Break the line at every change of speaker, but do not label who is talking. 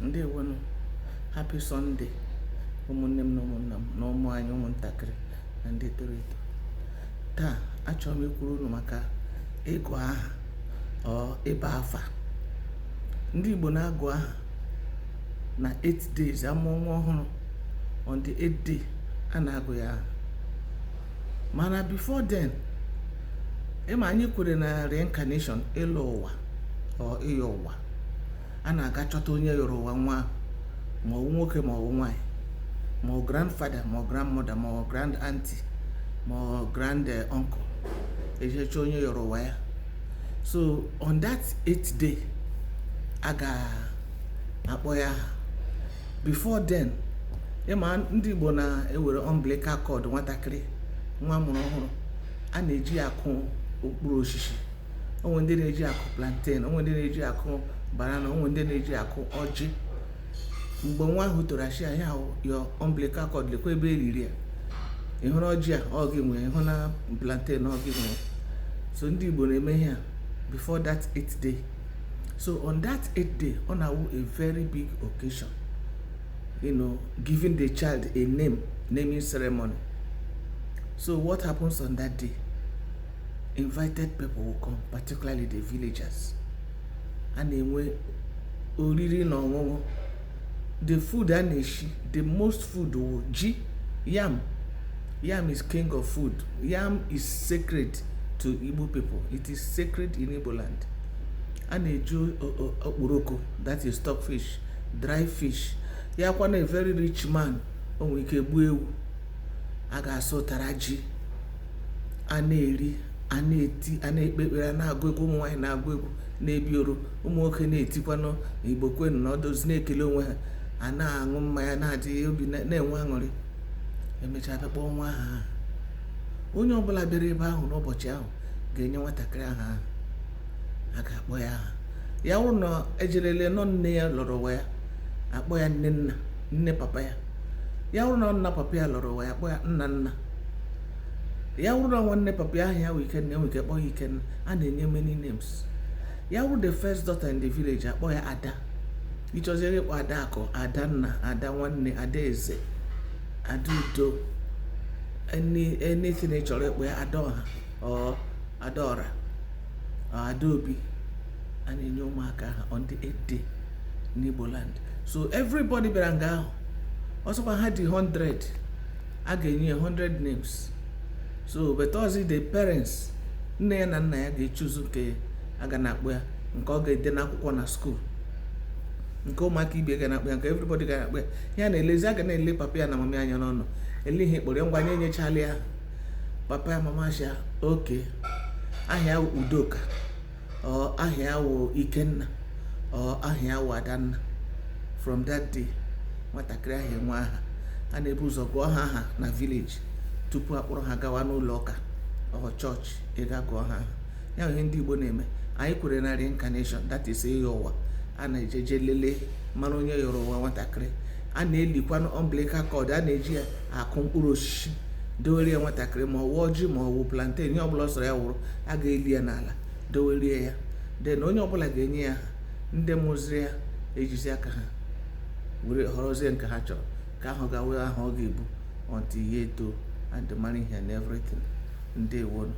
Ndewonu, happy Sunday ụmụnne m na ụmụnna m na ụmụ anyị ụmụntakịrị na ndị toro eto. Taa achọrọ m ikwuru unu maka ịgụ aha ọ ịba afa. Ndị Igbo na-agụ aha na 8 days amụọ nwa ọhụrụ. On the 8th day a na-agụ ya aha. Mana before then, ịma anyị kwere na reincarnation, ịlọ ụwa ọ ịyọ ụwa. A na-aga chọta onye yọrọ ụwa nwa, ma ọ nwoke ma ọ nwaanyị, ma ọ grandfather ma ọ grandmother ma ọ grand auntie ma ọ grand uncle, ejecha onye yọrọ ụwa ya. So on that 8th day a ga-akpọ ya aha. Before then, ịma ndị Igbo na-ewere umbilical cord nwatakịrị, nwa mụrụ ọhụrụ, a na-eji akụ okpuru osisi. Onwe ndị na-eji akụ plantain, onwe ndị na-eji akụ banana, onwe ndị na-eji akụ ọjị. Mgbe nwa ahụ toro ashị ya your umbilical cord, lekwa ebe eriri ya. Ịhụrụ ọjị a ọ gị nwe, ịhụ na plantain ọ gị nwe. So ndị Igbo na-eme ihe a before that 8th day. So on that 8th day, ọ na-awụ a very big occasion, giving the child a name, naming ceremony. So what happens on that day? Invited people will come, particularly the villagers. A na-enwe oriri na ọṅụṅụ. The food a na-eshi, the most food will ji, yam. Yam is king of food. Yam is sacred to Igbo people. It is sacred in Igbo land. A na-eji okporoko, that is stockfish, dry fish. Ya kwa na a very rich man, o nwere ike gbuo ewu. A ga-asụtara ji, a na-eri, a na-eti, a na-ekpe ekpere, a na-agụ egwu, ụmụ nwaanyị na-agụ egwu, na-ebi oro, ụmụ nwoke na-etikwanụ Igbo kwenu na ọdọzi na-ekele onwe ha, a na-aṅụ mmanya, na-adị obi na-enwe aṅụrị. Emechaa bịa kpọọ nwa aha. Onye ọbụla bịara ebe ahụ n'ụbọchị ahụ ga-enye nwatakịrị aha ahụ. A ga-akpọ ya aha. Ya wụrụ na ejerele nọ nne ya lọrọ ụwa ya, akpọ ya nne papa ya. Ya wụrụ na nna papa ya lọrọ ụwa ya, akpọ ya nna. Ya wụrụ na nwanne papa ya ahụ ya wụ Ikenna, enwe ike kpọọ ya Ikenna. A na-enye many names. Ya wụrụ the first daughter in the village, akpọ ya Ada. Ịchọziri ịkpọ Adakụ, Adanna, Ada nwanne, Adaeze, Adaudo, anything ị chọrọ ịkpọ ya, Adaọha or Adaọra or Adaobi. A na-enye ụmụaka ha on the 8th day n'Igbo land. So everybody bịara nga ahụ. Ọsọkwa ha dị 100, a ga-enye 100 names. So but also the parents, nne ya na nna ya ga-echuzu nke a ga na-akpọ ya, nke ọ ga-ede n'akwụkwọ na school, nke ụmụaka ibe ga na-akpọ ya, nke everybody ga na-akpọ ya. Ya na-elezi, a ga na-ele papa ya na mama ya anya n'ọnụ. Ele ihe kpọrọ ngwa nye nyechala ya. Papa ya mama sha oke, ahịa Udoka or ahịa wụ Ikenna or ahịa wụ Adanna. From that day, nwatakịrị ahụ enwe aha. A na-ebu ụzọ gụọ ha aha na village tupu akpọrọ ha gawa n'ụlọ ụka ọ chọọchị ịga gụọ ha aha. Ya ihe ndị Igbo na-eme. Anyị kwere na reincarnation, that is ịyọ ụwa. A na-ejeje lele mara onye yọrọ ụwa nwatakịrị. A na-elikwa umbilical cord, a na-eji ya akụ mkpụrụ osisi dowerie nwatakịrị, ma ọwụ ọjị ma ọwụ plantain, ihe ọbụla sọrọ ya wụrụ, a ga-eli ya n'ala dowerie ya. Then onye ọbụla ga-enye ya aha. Ndị mụziri ya ejizi aka ha were họrọzie nke ha chọrọ, ka ahụ ga-awe aha ọ ga-ebu until ya eto and marry and everything. Ndewonu.